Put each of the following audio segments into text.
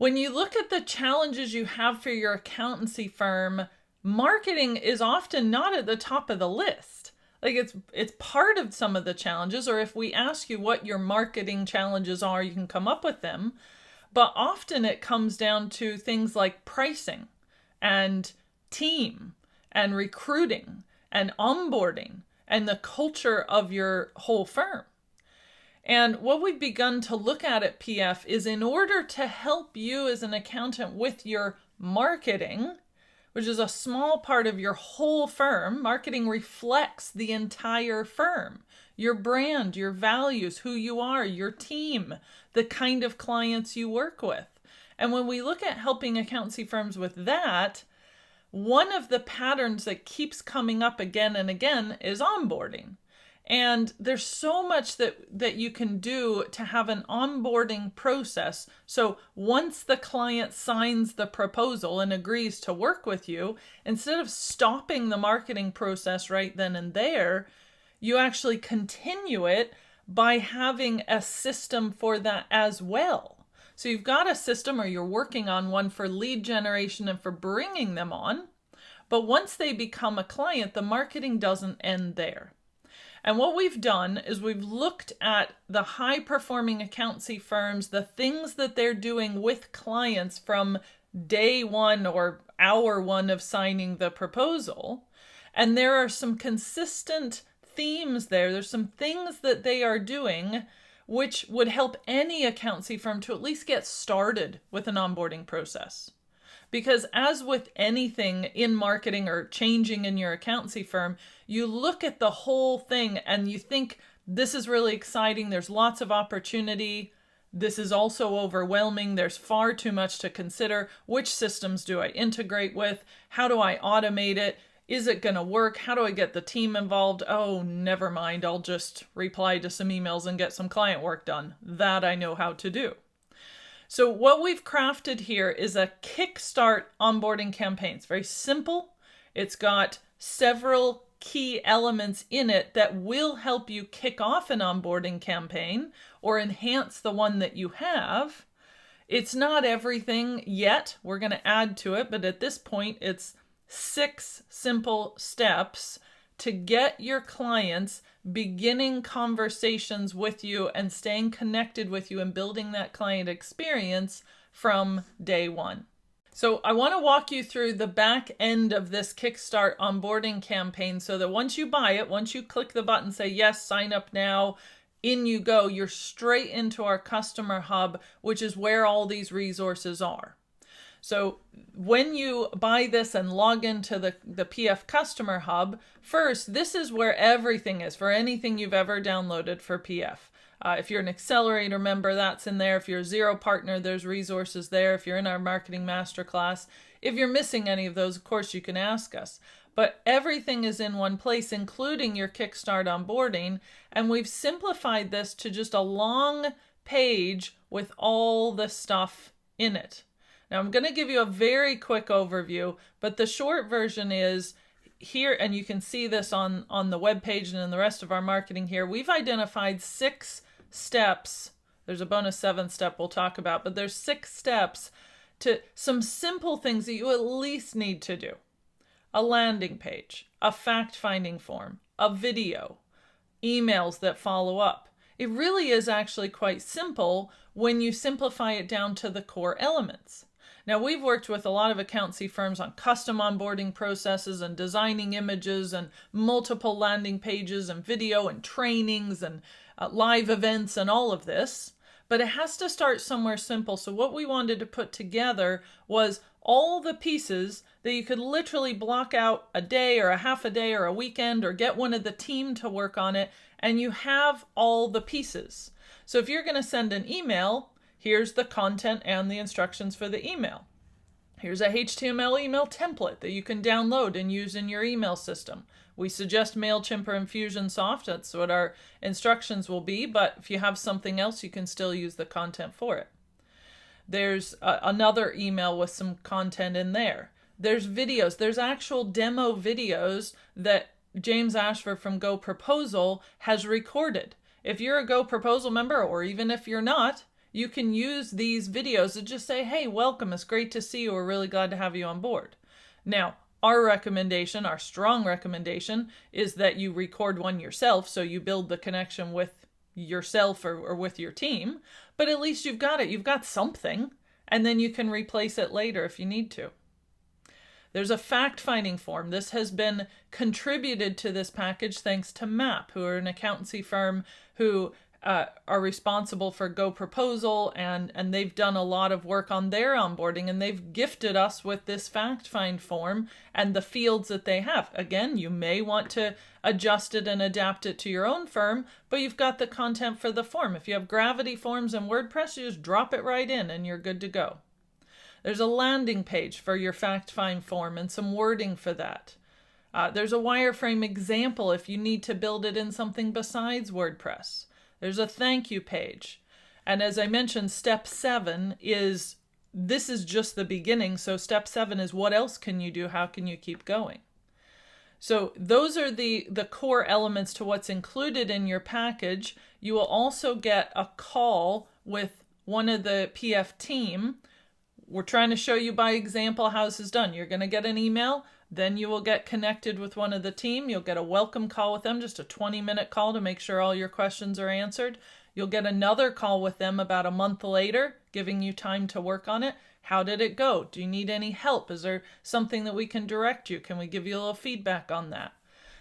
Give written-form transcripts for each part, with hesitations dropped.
When you look at the challenges you have for your accountancy firm, marketing is often not at the top of the list. Like it's part of some of the challenges, or if we ask you what your marketing challenges are, you can come up with them. But often it comes down to things like pricing and team and recruiting and onboarding and the culture of your whole firm. And what we've begun to look at PF is, in order to help you as an accountant with your marketing, which is a small part of your whole firm. Marketing reflects the entire firm, your brand, your values, who you are, your team, the kind of clients you work with. And when we look at helping accountancy firms with that, one of the patterns that keeps coming up again and again is onboarding. And there's so much that you can do to have an onboarding process. So once the client signs the proposal and agrees to work with you, instead of stopping the marketing process right then and there, you actually continue it by having a system for that as well. So you've got a system, or you're working on one, for lead generation and for bringing them on. But once they become a client, the marketing doesn't end there. And what we've done is we've looked at the high-performing accountancy firms, the things that they're doing with clients from day one or hour one of signing the proposal. And there are some consistent themes there. There's some things that they are doing which would help any accountancy firm to at least get started with an onboarding process. Because as with anything in marketing or changing in your accountancy firm, you look at the whole thing and you think, this is really exciting. There's lots of opportunity. This is also overwhelming. There's far too much to consider. Which systems do I integrate with? How do I automate it? Is it going to work? How do I get the team involved? Oh, never mind. I'll just reply to some emails and get some client work done. That I know how to do. So what we've crafted here is a kickstart onboarding campaign. It's very simple. It's got several key elements in it that will help you kick off an onboarding campaign or enhance the one that you have. It's not everything yet. We're going to add to it, but at this point, it's 6 simple steps to get your clients beginning conversations with you and staying connected with you and building that client experience from day one. So I want to walk you through the back end of this Kickstart onboarding campaign so that once you buy it, once you click the button, say, yes, sign up now, in you go, you're straight into our customer hub, which is where all these resources are. So when you buy this and log into the PF Customer Hub, first, this is where everything is for anything you've ever downloaded for PF. If you're an Accelerator member, that's in there. If you're a Zero partner, there's resources there. If you're in our Marketing Masterclass, if you're missing any of those, of course, you can ask us. But everything is in one place, including your Kickstart onboarding. And we've simplified this to just a long page with all the stuff in it. Now, I'm going to give you a very quick overview, but the short version is here, and you can see this on the webpage and in the rest of our marketing here. We've identified 6 steps. There's a bonus 7th step we'll talk about, but there's 6 steps to some simple things that you at least need to do. A landing page, a fact-finding form, a video, emails that follow up. It really is actually quite simple when you simplify it down to the core elements. Now, we've worked with a lot of accountancy firms on custom onboarding processes and designing images and multiple landing pages and video and trainings and live events and all of this. But it has to start somewhere simple. So what we wanted to put together was all the pieces that you could literally block out a day or a half a day or a weekend or get one of the team to work on it, and you have all the pieces. So if you're going to send an email, here's the content and the instructions for the email. Here's a HTML email template that you can download and use in your email system. We suggest MailChimp or Infusionsoft. That's what our instructions will be, but if you have something else, you can still use the content for it. There's another email with some content in there. There's videos. There's actual demo videos that James Ashford from Go Proposal has recorded. If you're a Go Proposal member, or even if you're not, you can use these videos to just say, hey, welcome, it's great to see you, we're really glad to have you on board. Now, our recommendation, our strong recommendation, is that you record one yourself so you build the connection with yourself or with your team, but at least you've got it. You've got something, and then you can replace it later if you need to. There's a fact-finding form. This has been contributed to this package thanks to MAP, who are an accountancy firm who are responsible for Go Proposal, and they've done a lot of work on their onboarding, and they've gifted us with this fact-find form and the fields that they have. Again, you may want to adjust it and adapt it to your own firm, but you've got the content for the form. If you have Gravity Forms and WordPress, you just drop it right in and you're good to go. There's a landing page for your fact-find form and some wording for that. There's a wireframe example if you need to build it in something besides WordPress. There's a thank you page. And as I mentioned, step 7 is, this is just the beginning. So step 7 is, what else can you do? How can you keep going? So those are the core elements to what's included in your package. You will also get a call with one of the PF team. We're trying to show you by example how this is done. You're going to get an email, then you will get connected with one of the team. You'll get a welcome call with them, just a 20-minute call to make sure all your questions are answered. You'll get another call with them about a month later, giving you time to work on it. How did it go? Do you need any help? Is there something that we can direct you? Can we give you a little feedback on that?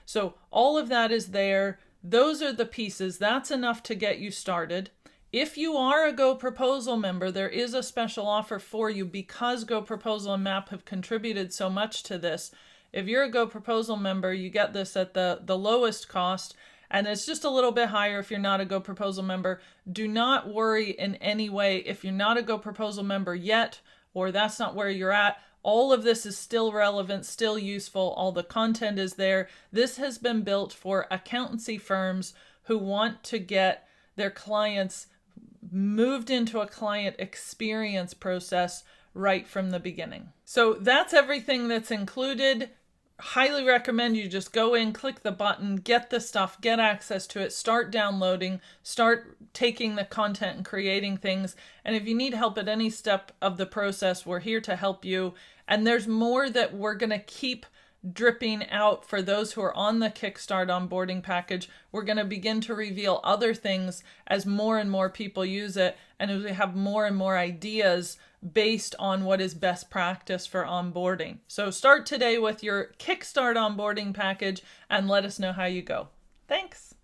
So all of that is there. Those are the pieces. That's enough to get you started. If you are a Go Proposal member, there is a special offer for you because Go Proposal and MAP have contributed so much to this. If you're a Go Proposal member, you get this at the lowest cost, and it's just a little bit higher if you're not a Go Proposal member. Do not worry in any way if you're not a Go Proposal member yet, or that's not where you're at. All of this is still relevant, still useful. All the content is there. This has been built for accountancy firms who want to get their clients moved into a client experience process right from the beginning. So that's everything that's included. Highly recommend you just go in, click the button, get the stuff, get access to it, start downloading, start taking the content and creating things. And if you need help at any step of the process, we're here to help you. And there's more that we're going to keep dripping out for those who are on the Kickstart onboarding package. We're going to begin to reveal other things as more and more people use it, and as we have more and more ideas based on what is best practice for onboarding. So start today with your Kickstart onboarding package and let us know how you go. Thanks.